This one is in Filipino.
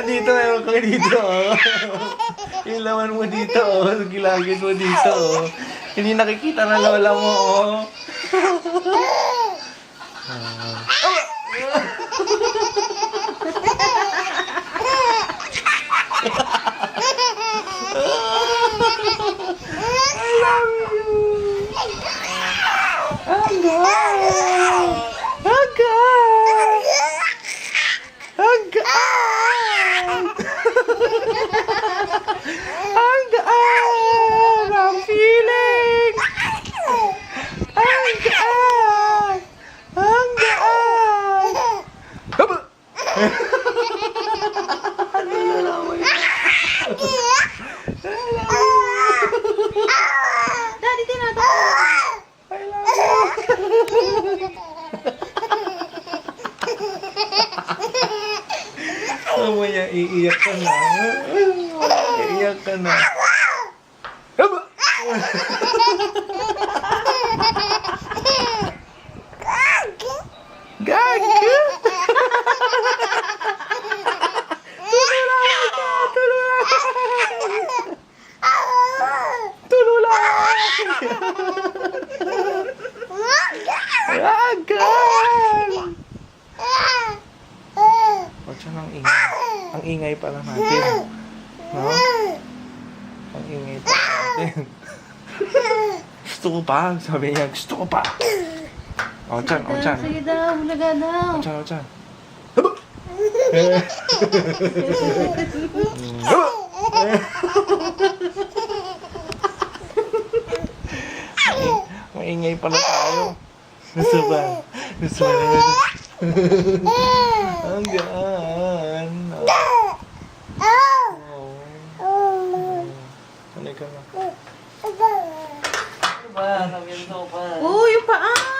Dito, meron kang dito, oh. Yung laman mo dito, oh. Gilagid mo dito, oh. Hindi nakikita na lola mo, oh. Ang gaan! Ang feeling! Ang gaan! Ang gaan! Haba! Daddy, tinatakot. Mamaya, iiyak ka na. Iiyak ka na. Haba! Gag! Agan! O, siya ang ingay. Ang ingay pala natin. No? Ang ingay pala natin. Gusto ko pa. Sabi niya, gusto ko pa. O, Chan, o, Chan. Sige daw, hulaga daw. O, Chan, o, Chan. Haba! Maingay pala tayo. Gusto ba? Gusto ba na? Ang gaan. Halika na. Oh, yung paa.